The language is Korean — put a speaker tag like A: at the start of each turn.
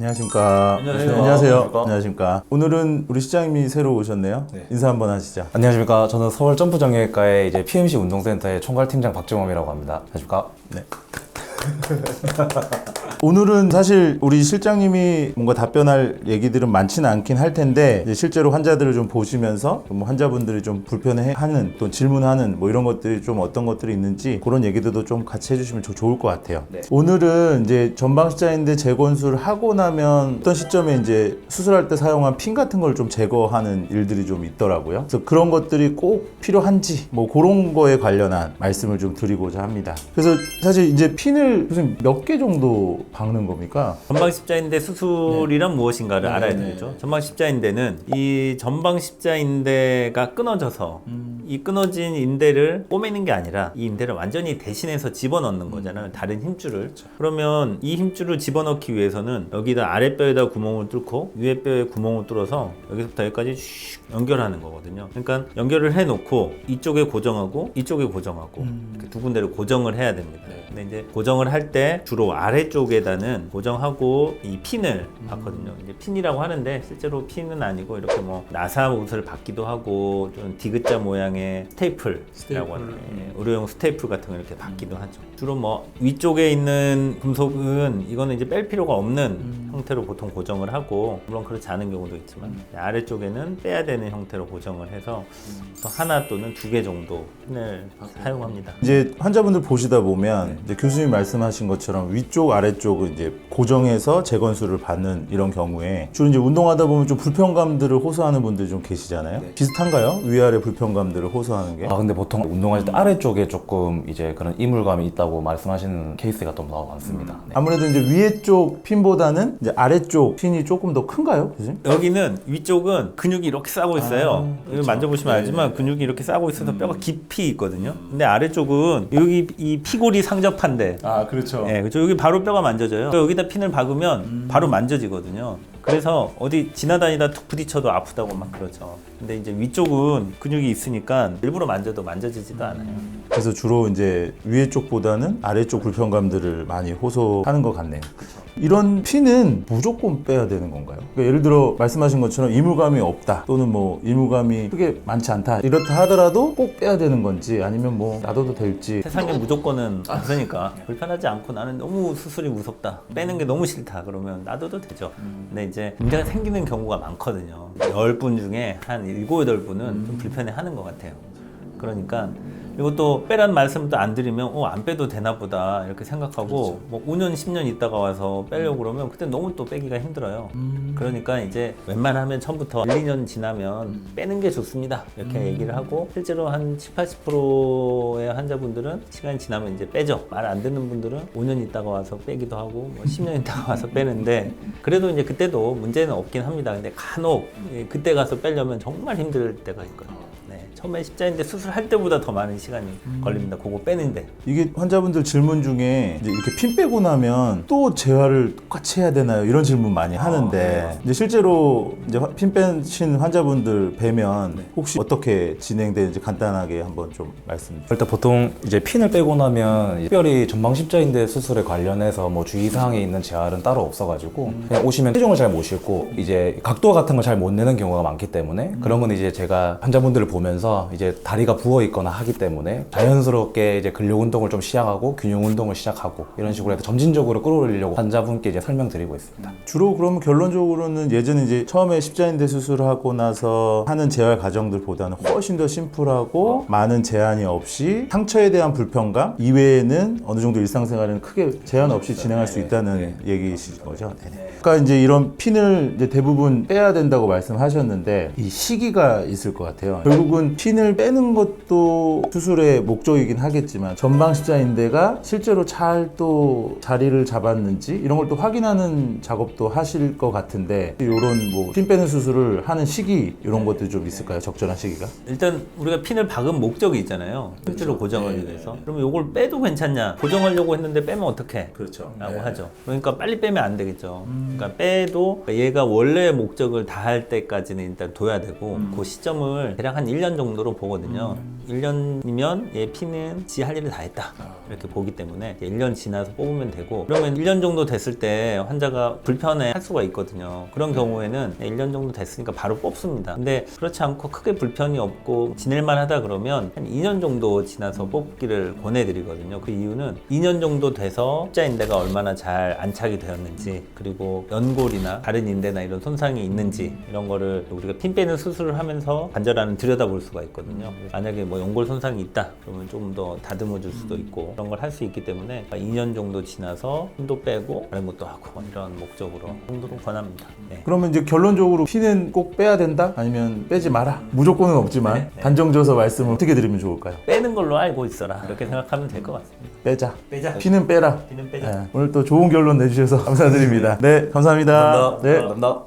A: 안녕하십니까.
B: 안녕하세요.
A: 안녕하십니까. 오늘은 우리 시장님이 새로 오셨네요.
B: 네.
A: 인사 한번 하시죠.
B: 안녕하십니까. 저는 서울 점프정형외과의 이제 PMC 운동센터의 총괄팀장 박정범이라고 합니다. 안녕하십니까.
A: 네. 오늘은 사실 우리 실장님이 뭔가 답변할 얘기들은 많지는 않긴 할 텐데 이제 실제로 환자들을 좀 보시면서 뭐 환자분들이 좀 불편해하는 또 질문하는 뭐 이런 것들이 좀 어떤 것들이 있는지 그런 얘기들도 좀 같이 해주시면 좋을 것 같아요.
B: 네.
A: 오늘은 이제 전방십자인대 재건수를 하고 나면 어떤 시점에 이제 수술할 때 사용한 핀 같은 걸 좀 제거하는 일들이 좀 있더라고요. 그래서 그런 것들이 꼭 필요한지 뭐 그런 거에 관련한 말씀을 좀 드리고자 합니다. 그래서 사실 이제 핀을 무슨 몇 개 정도 박는 겁니까?
C: 전방십자인대 수술이란 무엇인가를 알아야 되겠죠. 전방십자인대는 이 전방십자인대가 끊어져서 이 끊어진 인대를 꼬매는 게 아니라 이 인대를 완전히 대신해서 집어넣는 거잖아요. 다른 힘줄을. 그러면 이 힘줄을 집어넣기 위해서는 여기다 아랫뼈에다 구멍을 뚫고 위에 뼈에 구멍을 뚫어서 여기서부터 여기까지 슉 연결하는 거거든요. 그러니까 연결을 해놓고 이쪽에 고정하고 이쪽에 고정하고 이렇게 두 군데를 고정을 해야 됩니다. 근데 이제 고정을 할 때 주로 아래쪽에다는 고정하고 이 핀을 받거든요. 이제 핀이라고 하는데 실제로 핀은 아니고 이렇게 뭐 나사 옷을 받기도 하고 좀 디귿자 모양의 스테이플이라고 하는 의료용 스테이플 같은 거 이렇게 받기도 하죠. 주로 뭐 위쪽에 있는 금속은 이거는 이제 뺄 필요가 없는 형태로 보통 고정을 하고 물론 그렇지 않은 경우도 있지만 아래쪽에는 빼야 되는 형태로 고정을 해서 또 하나 또는 두 개 정도 핀을 사용합니다.
A: 이제 환자분들 보시다 보면 이제 교수님 말씀하신 것처럼 위쪽 아래쪽을 이제 고정해서 재건수를 받는 이런 경우에 주로 이제 운동하다 보면 좀 불편감들을 호소하는 분들이 좀 계시잖아요. 비슷한가요? 위아래 불편감들을 호소하는 게?
B: 근데 보통 운동할 때 아래쪽에 조금 이제 그런 이물감이 있다고 말씀하시는 케이스가 좀 너무 많습니다. 네.
A: 아무래도 이제 위에 쪽 핀보다는 이제 아래쪽 핀이 조금 더 큰가요, 교수님?
C: 여기는 위쪽은 근육이 이렇게 싸고 있어요. 여기 만져보시면 알지만 근육이 이렇게 싸고 있어서 뼈가 깊이 있거든요. 근데 아래쪽은 여기 이 피골이 상접한데
A: 그렇죠.
C: 예, 그렇죠. 여기 바로 뼈가 만져져요. 여기다 핀을 박으면 바로 만져지거든요. 그래서 어디 지나다니다 툭 부딪혀도 아프다고 막 그러죠. 근데 이제 위쪽은 근육이 있으니까 일부러 만져도 만져지지도 않아요.
A: 그래서 주로 이제 위에 쪽보다는 아래쪽 불편감들을 많이 호소하는 것 같네요. 이런 핀은 무조건 빼야 되는 건가요? 그러니까 예를 들어 말씀하신 것처럼 이물감이 없다 또는 뭐 이물감이 크게 많지 않다 이렇다 하더라도 꼭 빼야 되는 건지 아니면 뭐 놔둬도 될지.
C: 세상에 무조건은 없으니까 불편하지 않고 나는 너무 수술이 무섭다 빼는 게 너무 싫다 그러면 놔둬도 되죠. 근데 이제 문제가 생기는 경우가 많거든요. 10분 중에 한 7, 8분은 좀 불편해하는 것 같아요. 그러니까 이것도 빼란 말씀도 안 드리면 안 빼도 되나 보다 이렇게 생각하고 뭐 5년 10년 있다가 와서 빼려고 그러면 그때 너무 또 빼기가 힘들어요. 그러니까 이제 웬만하면 처음부터 1, 2년 지나면 빼는 게 좋습니다 이렇게 얘기를 하고 실제로 한 70, 80%의 환자분들은 시간이 지나면 이제 빼죠. 말 안 듣는 분들은 5년 있다가 와서 빼기도 하고 뭐 10년 있다가 와서 빼는데 그래도 이제 그때도 문제는 없긴 합니다. 근데 간혹 그때 가서 빼려면 정말 힘들 때가 있거든요. 처음에 십자인대 수술할 때보다 더 많은 시간이 걸립니다. 그거 빼는데.
A: 이게 환자분들 질문 중에 이제 이렇게 핀 빼고 나면 또 재활을 똑같이 해야 되나요? 이런 질문 많이 하는데 이제 실제로 이제 핀 빼신 환자분들 뵈면 혹시 어떻게 진행되는지 간단하게 한번 좀 말씀.
B: 일단 보통 이제 핀을 빼고 나면 특별히 전방십자인대 수술에 관련해서 뭐 주의사항에 있는 재활은 따로 없어가지고 그냥 오시면 체중을 잘 못 싣고 이제 각도 같은 걸 잘 못 내는 경우가 많기 때문에 그런 건 이제 제가 환자분들을 보면서 이제 다리가 부어 있거나 하기 때문에 자연스럽게 이제 근력 운동을 좀 시작하고 균형 운동을 시작하고 이런 식으로 해서 점진적으로 끌어올리려고 환자분께 이제 설명드리고 있습니다.
A: 주로 그러면 결론적으로는 예전에 이제 처음에 십자인대 수술하고 나서 하는 재활 과정들보다는 훨씬 더 심플하고 많은 제한이 없이 상처에 대한 불편감 이외에는 어느 정도 일상생활에는 크게 제한 없이 진행할 수 있다는 얘기이신 거죠. 그러니까 이제 이런 핀을 이제 대부분 빼야 된다고 말씀하셨는데 이 시기가 있을 것 같아요. 결국은 핀을 빼는 것도 수술의 목적이긴 하겠지만 전방십자인대가 실제로 잘 또 자리를 잡았는지 이런 걸 또 확인하는 작업도 하실 것 같은데 이런 뭐 핀 빼는 수술을 하는 시기 이런 것도 좀 있을까요? 적절한 시기가?
C: 일단 우리가 핀을 박은 목적이 있잖아요. 실제로 고정하기 위해서. 그러면 이걸 빼도 괜찮냐? 고정하려고 했는데 빼면 어떡해?
A: 그렇죠.
C: 라고 하죠. 그러니까 빨리 빼면 안 되겠죠. 그러니까 빼도 얘가 원래 목적을 다할 때까지는 일단 둬야 되고 그 시점을 대략 한 1년 정도로 보거든요. 1년이면 얘 피는 지 할 일을 다 했다 이렇게 보기 때문에 1년 지나서 뽑으면 되고, 그러면 1년 정도 됐을 때 환자가 불편해 할 수가 있거든요. 그런 경우에는 1년 정도 됐으니까 바로 뽑습니다. 근데 그렇지 않고 크게 불편이 없고 지낼만 하다 그러면 한 2년 정도 지나서 뽑기를 권해드리거든요. 그 이유는 2년 정도 돼서 십자인대가 얼마나 잘 안착이 되었는지, 그리고 연골이나 다른 인대나 이런 손상이 있는지 이런 거를 우리가 핀 빼는 수술을 하면서 관절 안을 들여다볼 수가 있거든요. 만약에 뭐 연골 손상이 있다 그러면 좀 더 다듬어 줄 수도 있고 그런 걸 할 수 있기 때문에 2년 정도 지나서 힘도 빼고 다른 것도 하고 이런 목적으로 정도로 권합니다. 네.
A: 그러면 이제 결론적으로 피는 꼭 빼야 된다? 아니면 빼지 마라? 무조건은 없지만
C: 네.
A: 단정져서 말씀을 어떻게 드리면 좋을까요?
C: 빼는 걸로 알고 있어라 이렇게 생각하면 될 것 같습니다.
A: 빼자.
C: 빼자.
A: 피는 빼라.
C: 피는 빼자.
A: 네, 오늘 또 좋은 결론 내주셔서 감사드립니다. 네, 감사합니다.
C: 감사합니다.
A: 네.
B: 감사합니다.